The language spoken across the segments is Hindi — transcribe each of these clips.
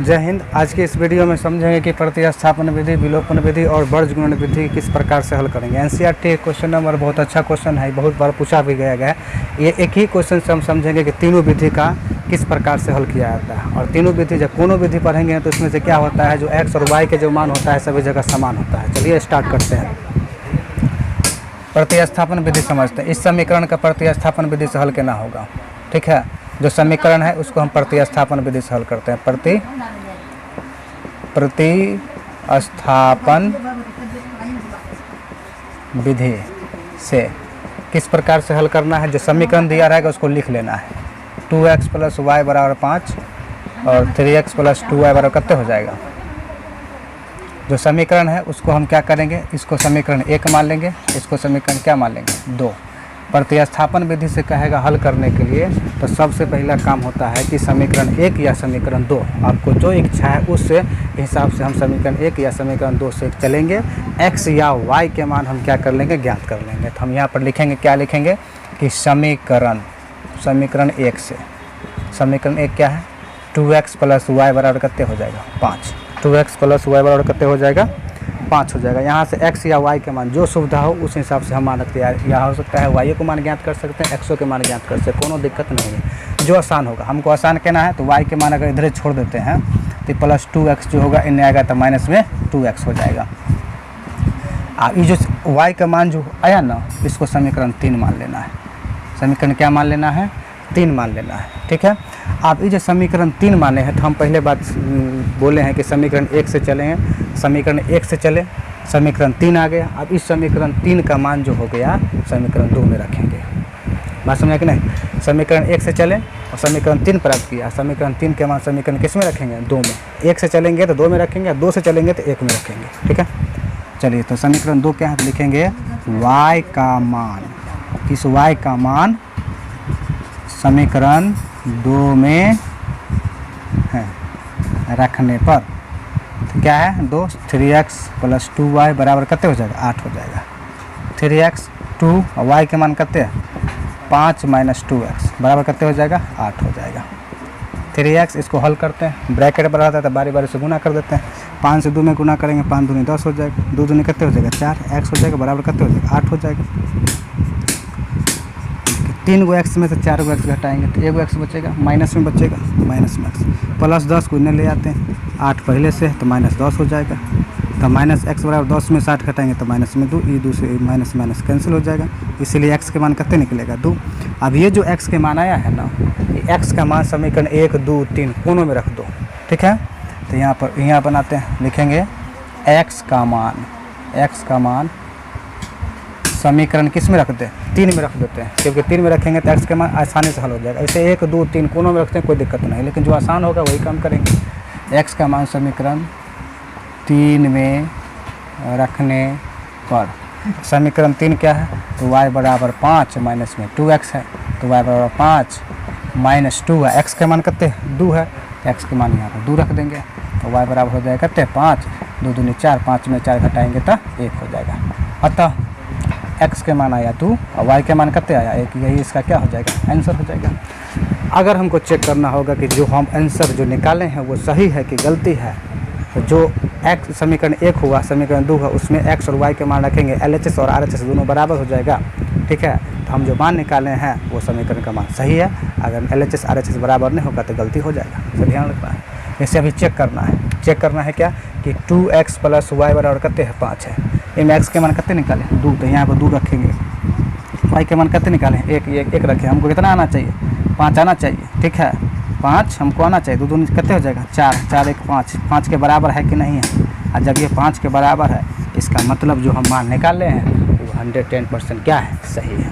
जय हिंद। आज के इस वीडियो में समझेंगे कि प्रतिस्थापन विधि, विलोपन विधि और वर्गगुणन विधि किस प्रकार से हल करेंगे। एनसीईआरटी क्वेश्चन नंबर बहुत अच्छा क्वेश्चन है, बहुत बार पूछा भी गया है। ये एक ही क्वेश्चन से हम समझेंगे कि तीनों विधि का किस प्रकार से हल किया जाता है। और तीनों विधि जब कोनो विधि पढ़ेंगे तो इसमें से क्या होता है, जो एक्स और वाई के जो मान होता है सभी जगह समान होता है। चलिए स्टार्ट करते हैं। प्रतिस्थापन विधि समझते हैं। इस समीकरण का प्रतिस्थापन विधि से हल करना होगा। ठीक है, जो समीकरण है उसको हम प्रतिस्थापन विधि से हल करते हैं। प्रतिस्थापन विधि से किस प्रकार से हल करना है, जो समीकरण दिया रहेगा उसको लिख लेना है। 2x + y = 5 और 3x + 2y = कितने हो जाएगा। जो समीकरण है उसको हम क्या करेंगे, इसको समीकरण 1 मान लेंगे, इसको समीकरण क्या मान लेंगे 2। प्रतिस्थापन विधि से कहेगा हल करने के लिए तो सबसे पहला काम होता है कि समीकरण 1 या समीकरण 2, आपको जो इच्छा है उस हिसाब से हम समीकरण 1 या समीकरण 2 से चलेंगे। x या y के मान हम क्या कर लेंगे, ज्ञात कर लेंगे। तो हम यहाँ पर लिखेंगे, क्या लिखेंगे कि समीकरण 1 से समीकरण 1 क्या है, 2x + y = कितने हो जाएगा 5। 2x + y = कितने हो जाएगा 5 हो जाएगा। यहाँ से x या y के मान जो सुविधा हो उस हिसाब से हम मान रखते हैं। यहाँ हो सकता है y को मान ज्ञात कर सकते हैं, x के मान ज्ञात कर सकते हैं, कोनो दिक्कत नहीं है, जो आसान होगा। हमको आसान कहना है तो y के मान अगर इधर छोड़ देते हैं तो +2x जो होगा इन्हें आएगा तो माइनस में 2x हो जाएगा। अब ये जो y का मान जो आया ना, इसको समीकरण 3 मान लेना है। समीकरण क्या मान लेना है, 3 मान लेना है। ठीक है, आप ये जो समीकरण 3 माने हैं तो हम पहले बात बोले हैं कि समीकरण 1 से चलेंगे, समीकरण 1 से चले, समीकरण 3 आ गया। अब इस समीकरण 3 का मान जो हो गया समीकरण 2 में रखेंगे। बात समझा कि नहीं। समीकरण 1 से चले और समीकरण 3 प्राप्त किया, समीकरण 3 के मान समीकरण किस में रखेंगे 2 में। 1 से चलेंगे तो 2 में रखेंगे, 2 से चलेंगे तो 1 में रखेंगे। ठीक है, चलिए तो समीकरण 2 क्या है तो लिखेंगे y का मान, इस y का मान समीकरण 2 में है रखने पर तो क्या है 2, 3x + 2y = कितने हो जाएगा 8 हो जाएगा। 3x 2 और y के मान कितने 5 - 2x = कितने हो जाएगा 8 हो जाएगा। 3x इसको हल करते हैं, ब्रैकेट बना रहता है तो बारी बारी से गुना कर देते हैं। 5 से 2 में गुना करेंगे, 5 दूनी 10 हो जाएगा, 2 दूनी कितने हो जाएगा 4, x हो जाएगा बराबर कितने हो जाएगा 8 हो जाएगा। 3 गो x में से 4 गो x घटाएंगे तो 1 गो x बचेगा, माइनस में बचेगा, माइनस में x +10 को इन्हें ले आते हैं, 8 पहले से तो -10 हो जाएगा। तो -x = 10 में 60 घटाएंगे तो माइनस में 2, ये 2 से माइनस माइनस कैंसिल हो जाएगा, इसीलिए x के मान कितने निकलेगा 2। अब ये जो x के मान आया है ना, ये x का मान समीकरण 1, 2, 3 कोनों में रख दो। ठीक है, तो यहाँ बनाते हैं, लिखेंगे x का मान समीकरण किस में रखते हैं 3 में रख देते हैं, क्योंकि 3 में रखेंगे तो x के मान आसानी से हल हो जाएगा। ऐसे 1, 2, 3 कोनों में रखते हैं कोई दिक्कत नहीं, लेकिन जो आसान होगा वही काम करेंगे। x का मान समीकरण 3 में रखने पर समीकरण 3 क्या है तो y = 5 माइनस में 2x है, तो y = 5 - 2 है, x के मान कितने 2 है, x के मान यहाँ पर 2 रख देंगे तो y बराबर हो जाएगा कितने 5, 2 दूनी 4, 5 में 4 घटाएंगे तो 1 हो जाएगा। अतः x के मान आया 2 और y के मान कितने आया 1, यही इसका क्या हो जाएगा आंसर हो जाएगा। अगर हमको चेक करना होगा कि जो हम आंसर जो निकाले हैं वो सही है कि गलती है, तो जो x समीकरण 1 हुआ समीकरण 2 हुआ उसमें x और y के मान रखेंगे, LHS और RHS दोनों बराबर हो जाएगा। ठीक है, तो हम जो मान निकाले हैं वो समीकरण का मान सही है। अगर LHS RHS बराबर नहीं होगा तो गलती हो जाएगा, तो ध्यान रखना है। जैसे अभी चेक करना है क्या कि 2x + y = कितने है 5 है, इनमें x के मान कितने निकाले 2, तो यहाँ पर 2 रखेंगे, y के मान कितने निकाले 1 रखें। हमको कितना आना चाहिए 5 आना चाहिए। ठीक है, 5 हमको आना चाहिए, 2 दूनी कितने हो जाएगा 4, 4 1 5, 5 के बराबर है कि नहीं है। और जब ये 5 के बराबर है इसका मतलब जो हम मान निकाले हैं वो 110% क्या है सही है।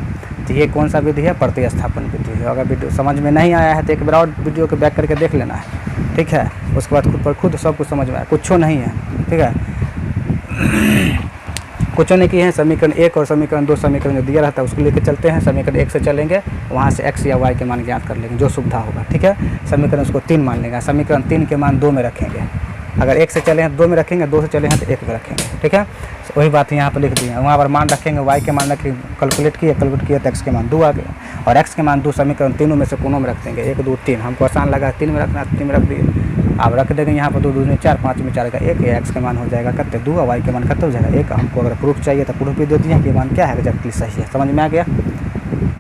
तो ये कौन सा विधि है, प्रतिस्थापन विधि है। अगर वीडियो समझ में नहीं आया है तो एक बार और वीडियो को बैक करके देख लेना है। ठीक है, उसके बाद खुद सब कुछ समझ में आया, कुछ नहीं है। ठीक है, कुछ नहीं किए हैं। समीकरण 1 और समीकरण 2 समीकरण जो दिया रहता है उसको लेकर चलते हैं। समीकरण 1 से चलेंगे, वहाँ से x या y के मान ज्ञात कर लेंगे, जो सुविधा होगा। ठीक है, समीकरण उसको 3 मान लेंगे, समीकरण 3 के मान 2 में रखेंगे। अगर 1 से चले हैं 2 में रखेंगे, 2 से चले हैं तो 1 में रखेंगे। ठीक है, वही बात यहाँ पर लिख दी है। वहाँ पर मान रखेंगे, y के मान रखेंगे, कैलकुलेट किए तो x के मान 2 आ गया, और x के मान 2 समीकरण तीनों में से कोनों में रख देंगे, 1, 2, 3। हमको आसान लगा 3 में रखना, 3 में रख दिए। आप रख देंगे यहाँ पर 2 दूनी 4, 5 में 4 का 1, एक्स का मान हो जाएगा कितने 2 और वाई का मान कितना हो जाएगा 1। हमको अगर प्रूफ चाहिए तो प्रूफ भी दे दिए कि मान क्या है एग्जैक्टली सही है। समझ में आ गया।